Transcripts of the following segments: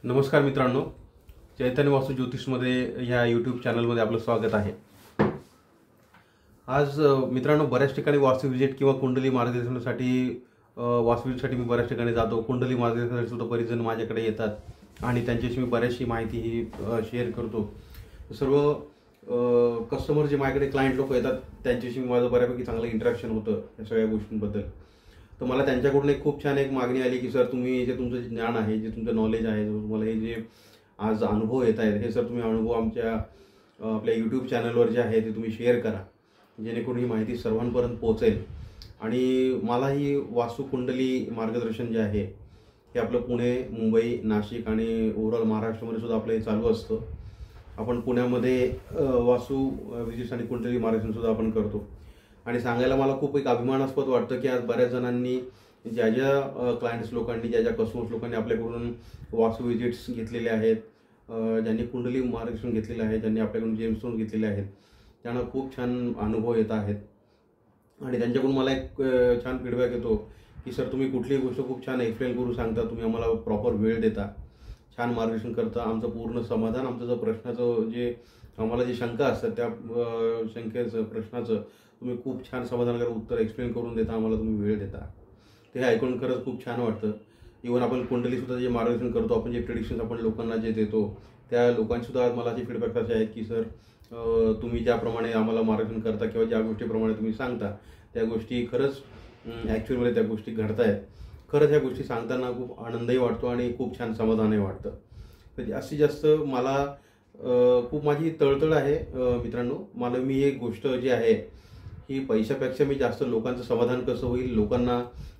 नमस्कार मित्रांनो, चैतन्य वास्तू ज्योतिषमध्ये ह्या यूट्यूब चॅनलमध्ये आपलं स्वागत आहे। आज मित्रांनो, बऱ्याच ठिकाणी वास्तू विजिट किंवा कुंडली मार्गदर्शनासाठी वास्तू विजिटसाठी मी बऱ्याच ठिकाणी जातो। कुंडली मार्गदर्शनासाठी सुद्धा बरेच जण माझ्याकडे येतात आणि त्यांच्याशी मी बऱ्याचशी माहिती ही शेअर करतो। सर्व कस्टमर जे माझ्याकडे क्लायंट लोक येतात त्यांच्याशी माझं बऱ्यापैकी चांगलं इंटरॅक्शन होतं या सगळ्या गोष्टींबद्दल। तर मला त्यांच्याकडून एक खूप छान एक मागणी आली की सर, तुम्ही जे तुमचं ज्ञान आहे, जे तुमचं नॉलेज आहे, जो तुम्हाला हे जे आज अनुभव येत आहेत, हे सर तुम्ही अनुभव आमच्या आपल्या यूट्यूब चॅनलवर जे आहे ते तुम्ही शेअर करा, जेणेकरून ही माहिती सर्वांपर्यंत पोहोचेल। आणि मला ही वास्तू कुंडली मार्गदर्शन जे आहे हे आपलं पुणे, मुंबई, नाशिक आणि ओव्हरऑल महाराष्ट्रामध्ये सुद्धा आपलं हे चालू असतं। आपण पुण्यामध्ये वास्तू विजिट्स आणि कुंडली मार्गदर्शन सुद्धा आपण करतो आणि सांगायला मला खूप एक अभिमानास्पद वाटतं की आज बऱ्याच जणांनी, ज्या ज्या क्लायंट्स लोकांनी, ज्या ज्या कस्टमर्स लोकांनी आपल्याकडून वास्तू विजिट्स घेतलेले आहेत, ज्यांनी कुंडली मार्गदर्शन घेतलेले आहे, ज्यांनी आपल्याकडून जेमस्टोन घेतलेले आहेत, त्यांना खूप छान अनुभव येत आहेत। आणि त्यांच्याकडून मला एक छान फीडबॅक येतो की सर, तुम्ही कुठलीही गोष्ट खूप छान एक्सप्लेन करून सांगता, तुम्ही आम्हाला प्रॉपर वेळ देता, छान मार्गदर्शन करता, आमचं पूर्ण समाधान, आमचं जो प्रश्नाचं जे आम्हाला जी शंका असतात त्या शंकेचं प्रश्नाचं तुम्ही खूप छान समाधानकारक उत्तर एक्सप्लेन करून देता, आम्हाला तुम्ही वेळ देता। ते ऐकून खरंच खूप छान वाटतं। इव्हन आपण कुंडलीसुद्धा जे मार्गदर्शन करतो, आपण जे प्रेडिक्शन्स आपण लोकांना जे देतो, त्या लोकांसुद्धा आज मला जे फीडबॅक असे आहेत की सर, तुम्ही ज्याप्रमाणे आम्हाला मार्गदर्शन करता किंवा ज्या गोष्टीप्रमाणे तुम्ही सांगता त्या गोष्टी खरंच ॲक्च्युअलमध्ये त्या गोष्टी घडत आहेत। खरंच ह्या गोष्टी सांगताना खूप आनंदही वाटतो आणि खूप छान समाधानही वाटतं। तर जास्तीत जास्त मला खूप माझी तळतळ आहे मित्रांनो। मला मी एक गोष्ट जी आहे ही पैशापेक्षा मी जास्त लोकांचं समाधान कसं होईल, लोकांना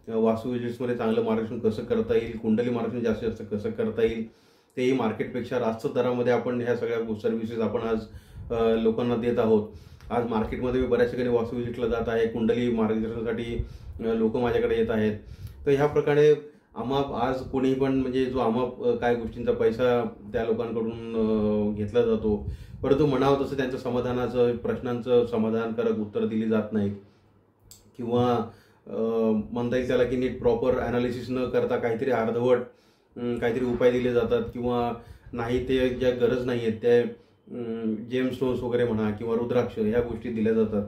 वास्तू विजिट्समध्ये चांगलं मार्गदर्शन कसं करता येईल, कुंडली मार्गदर्शन जास्तीत जास्त कसं करता येईल, तेही मार्केटपेक्षा रास्त दरामध्ये आपण ह्या सगळ्या सर्व्हिसेस आपण आज लोकांना देत आहोत। आज मार्केटमध्ये मी बऱ्याच ठिकाणी वास्तू विजिटला जात आहे, कुंडली मार्गदर्शनासाठी लोक माझ्याकडे येत आहेत। तर ह्या प्रकारे आज कोणी पण म्हणजे जो काय गोष्टींचा पैसा त्या लोकांकडून घेतला जातो, परंतु म्हणावं तसं त्यांचं समाधानाचं, प्रश्नांचं समाधानकारक उत्तर दिली जात नाहीत किंवा म्हणता येईल त्याला की नीट प्रॉपर ॲनालिसिस न करता काहीतरी अर्धवट काहीतरी उपाय दिले जातात किंवा नाही ते ज्या गरज नाही आहेत त्या जेमस्टोन्स वगैरे म्हणा किंवा रुद्राक्ष ह्या गोष्टी दिल्या जातात।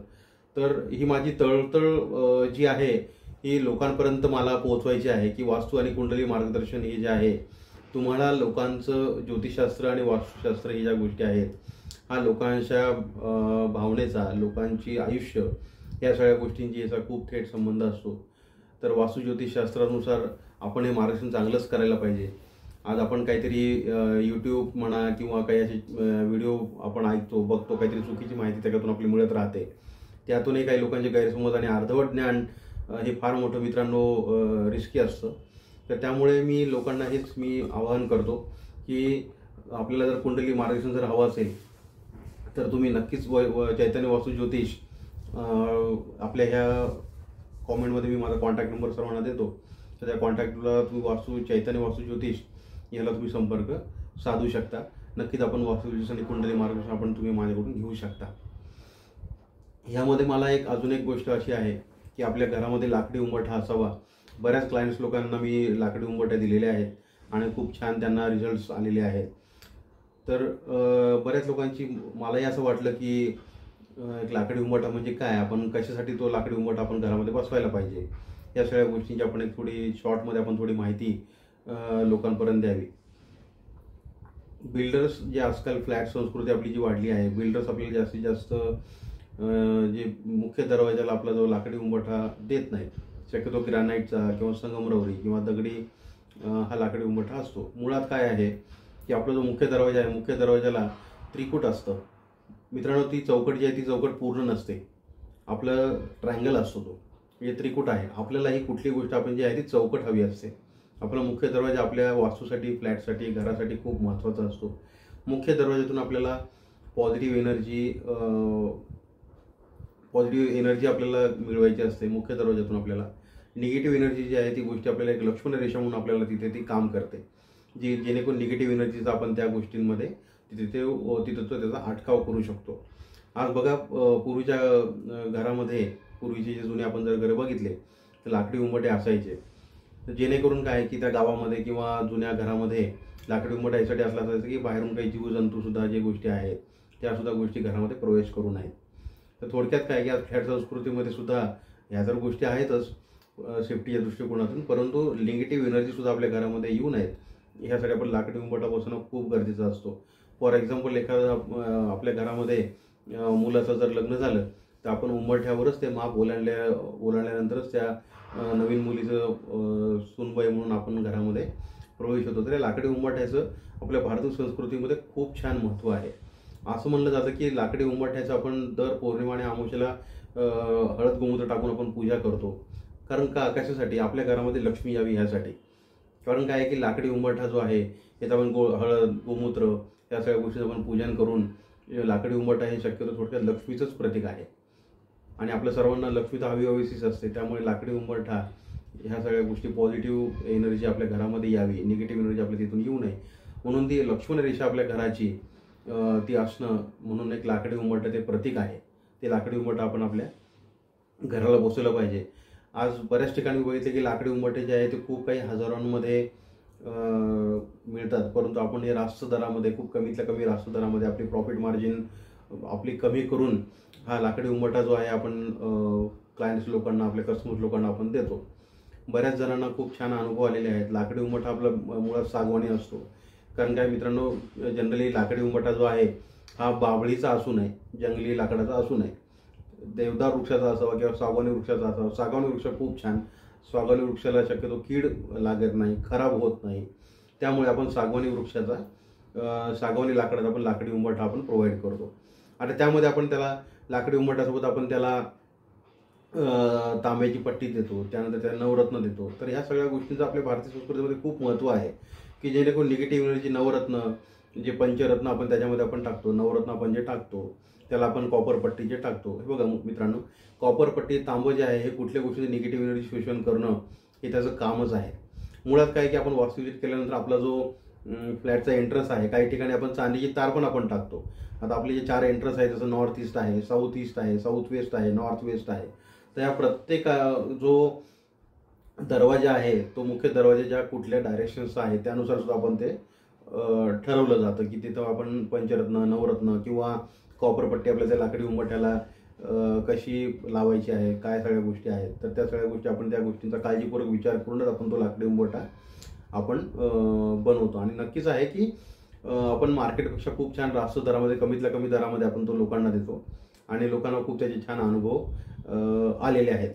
तर ही माझी तळतळ जी आहे ही लोकांपर्यंत मला पोहोचवायची आहे की वास्तू आणि कुंडली मार्गदर्शन हे जे आहे, तुम्हाला लोकांचं ज्योतिषशास्त्र आणि वास्तुशास्त्र ही ज्या गोष्टी आहेत, हा लोकांच्या भावनेचा, लोकांची आयुष्य या सगळ्या गोष्टींची याचा खूप थेट संबंध असतो। तर वास्तू ज्योतिषशास्त्रानुसार आपण हे मार्गदर्शन चांगलंच करायला पाहिजे। आज आपण काहीतरी यूट्यूब म्हणा किंवा काही असे व्हिडिओ आपण ऐकतो, बघतो, काहीतरी चुकीची माहिती त्याच्यातून आपली मिळत राहते, त्यातूनही काही लोकांचे गैरसमज आणि अर्धवट ज्ञान हे फार मोठं मित्रांनो रिस्की असतं। तर त्यामुळे मी लोकांना हेच मी आवाहन करतो की आपल्याला जर कुंडली मार्गदर्शन जर हवं असेल तर तुम्ही नक्कीच चैतन्य वास्तू ज्योतिष आपल्या ह्या कॉमेंटमध्ये मी माझा कॉन्टॅक्ट नंबर सर्वांना देतो। तर त्या कॉन्टॅक्टला तुम्ही चैतन्य वास्तू ज्योतिष याला तुम्ही संपर्क साधू शकता। नक्कीच आपण वास्तू ज्योतिष आणि कुंडली मार्गदर्शन तुम्ही माझ्याकडून घेऊ शकता। ह्यामध्ये मला अजून एक गोष्ट अशी आहे की आपल्या घरामध्ये लाकडी उंबरठा असावा। बऱ्याच क्लायंट्स लोकांना मी लाकडी उंबरठ्या दिलेल्या आहेत आणि खूप छान त्यांना रिझल्ट्स आलेले आहेत। तर बऱ्याच लोकांची मलाही असं वाटलं की एक लाकडी उंबरठा म्हणजे काय, आपण कशासाठी तो लाकडी उंबरठा आपण घरामध्ये बसवायला पाहिजे, या सगळ्या गोष्टींची आपण एक थोडी शॉर्टमध्ये आपण थोडी माहिती लोकांपर्यंत द्यावी। बिल्डर्स जे आजकाल फ्लॅट संस्कृती आपली जी वाढली आहे, बिल्डर्स आपल्याला जास्तीत जास्त जे मुख्य दरवाजाला आपला जो लाकडी उंबरठा देत नाहीत, शक्यतो ग्रॅनाईटचा किंवा संगमरवरी किंवा दगडी हा लाकडी उंबरठा असतो। मुळात काय आहे की आपला जो मुख्य दरवाजा आहे, मुख्य दरवाजाला त्रिकूट असतं मित्रांनो। ती चौकट जी आहे ती चौकट पूर्ण नसते, आपलं ट्रायंगल असतो तो, म्हणजे त्रिकूट आहे। आपल्याला ही कुठली गोष्ट आपण जी आहे ती चौकट हवी असते। आपला मुख्य दरवाजा आपल्या वास्तूसाठी, फ्लॅटसाठी, घरासाठी खूप महत्त्वाचा असतो। मुख्य दरवाजातून आपल्याला पॉझिटिव्ह एनर्जी आपल्याला मिळवायची असते। मुख्य दरवाजातून आपल्याला निगेटिव्ह एनर्जी जी आहे ती गोष्टी आपल्याला एक लक्ष्मण रेषा म्हणून आपल्याला तिथे ती काम करते, जेणेकरून निगेटिव्ह एनर्जीचा आपण त्या गोष्टींमध्ये तिथं त्याचा अटकाव करू शकतो। आज बघा, पूर्वीच्या घरामध्ये, पूर्वीचे जे जुने आपण जर घरं बघितले तर लाकडी उंबरठे असायचे। तर जेणेकरून काय की त्या गावामध्ये किंवा जुन्या घरामध्ये लाकडी उंबरठा यासाठी असला असायचं की बाहेरून काही जीवजंतूसुद्धा जे गोष्टी आहेत त्यासुद्धा गोष्टी घरामध्ये प्रवेश करू नयेत. तर थोडक्यात काय की आज फ्लॅट संस्कृतीमध्ये सुद्धा ह्या जर गोष्टी आहेतच सेफ्टीच्या दृष्टिकोनातून, परंतु निगेटिव्ह एनर्जीसुद्धा आपल्या घरामध्ये येऊ नयेत ह्यासाठी आपण लाकडी उंबरठा बसवणं खूप गरजेचं असतो. फॉर एक्झाम्पल एखादा आपल्या घरामध्ये मुलाचं जर लग्न झालं तर आपण उंबरठ्यावरच ते माप ओलांडल्यानंतरच त्या नवीन मुलीचं सूनबाई म्हणून आपण घरामध्ये प्रवेश होतो. तर या लाकडी उंबरठ्याचं आपल्या भारतीय संस्कृतीमध्ये खूप छान महत्त्व आहे. असं म्हणलं जातं की लाकडी उंबरठ्याचं आपण दर पौर्णिमा आणि अमावस्येला हळद गोमूत्र टाकून आपण पूजा करतो. कारण का कशासाठी? आपल्या घरामध्ये लक्ष्मी यावी ह्यासाठी. कारण काय आहे की लाकडी उंबरठा जो आहे याचं आपण हळद गोमूत्र या सगळ्या गोष्टीचं आपण पूजन करून लाकडी उंबरठा हे शक्यतो थोडक्यात लक्ष्मीचंच प्रतीक आहे आणि आपल्या सर्वांना लक्ष्मी तर हवीच असते. त्यामुळे लाकडी उंबरठा ह्या सगळ्या गोष्टी पॉझिटिव्ह एनर्जी आपल्या घरामध्ये यावी, निगेटिव्ह एनर्जी आपल्या तिथून येऊ नये म्हणून ती लक्ष्मण रेषा आपल्या घराची ती असणं म्हणून एक लाकडी उंबरठा ते प्रतीक आहे. ते लाकडी उंबरठा आपण आपल्या घराला बसवलं पाहिजे. आज बऱ्याच ठिकाणी बघितले की लाकडी उंबरठे जे आहे ते खूप काही हजारांमध्ये मिळतात, परंतु आपण हे रास्त दरामध्ये खूप कमीतल्या कमी रास्त दरामध्ये आपली प्रॉफिट मार्जिन आपली कमी करून हा लाकडी उंबरठा जो आहे आपण क्लायंट्स लोकांना आपल्या कस्टमर्स लोकांना आपण देतो. बऱ्याच जणांना खूप छान अनुभव आलेले आहेत. लाकडी उंबरठा आपला मुळात सागवानी असतो. कारण काय मित्रांनो, जनरली लाकडी उंबरठा जो आहे हा बाभळीचा असू नये, जंगली लाकडाचा असू नये, देवदार वृक्षाचा असावा किंवा सागवानी वृक्षाचा असावा. सागवानी वृक्ष खूप छान, सागवानी वृक्षाला शक्यतो कीड लागत नाही, खराब होत नाही. त्यामुळे आपण सागवानी वृक्षाचा सागवानी लाकडाचा आपण लाकडी उंबरठा आपण प्रोव्हाइड करतो. आता त्यामध्ये आपण त्याला लाकडी उंबरठ्यासोबत आपण त्याला तांब्याची पट्टी देतो, त्यानंतर त्याला नवरत्न देतो. तर ह्या सगळ्या गोष्टींचं आपल्या भारतीय संस्कृतीमध्ये खूप महत्त्व आहे की जेणेकरून निगेटिव्ह एनर्जी नवरत्न जे पंचरत्न आपण त्याच्यामध्ये आपण टाकतो, नवरत्न आपण जे टाकतो त्याला आपण कॉपर पट्टी जे टाकतो. हे बघा मित्रांनो, कॉपर पट्टी तांबं जे आहे हे कुठल्या गोष्टीचं निगेटिव्ह एनर्जी शोषण करणं हे त्याचं कामच आहे. मुळात काय की आपण वास्तू विजिट केल्यानंतर आपला जो फ्लॅटचा एंट्रन्स आहे, काही ठिकाणी आपण चांदीची तार पण आपण टाकतो. आता आपले जे 4 एंट्रन्स आहे जसं नॉर्थ ईस्ट आहे, साऊथ ईस्ट आहे, साऊथ वेस्ट आहे, नॉर्थ वेस्ट आहे. तर या प्रत्येक जो दरवाजा आहे तो मुख्य दरवाजाच्या कुठल्या डायरेक्शन्सचा आहे त्यानुसार सुद्धा आपण ते ठरवलं जातं की तिथं आपण पंचरत्न, नवरत्न किंवा कॉपरपट्टी आपल्या त्या लाकडी उंबरठ्याला कशी लावायची आहे, काय सगळ्या गोष्टी आहेत. तर त्या सगळ्या गोष्टी आपण त्या गोष्टींचा काळजीपूर्वक विचार करूनच आपण तो लाकडी उंबरठा आपण बनवतो. आणि नक्कीच आहे की आपण मार्केटपेक्षा खूप छान रास्त दरामध्ये, कमीतल्या कमी दरामध्ये आपण तो लोकांना देतो आणि लोकांना खूप त्याचे छान अनुभव आलेले आहेत.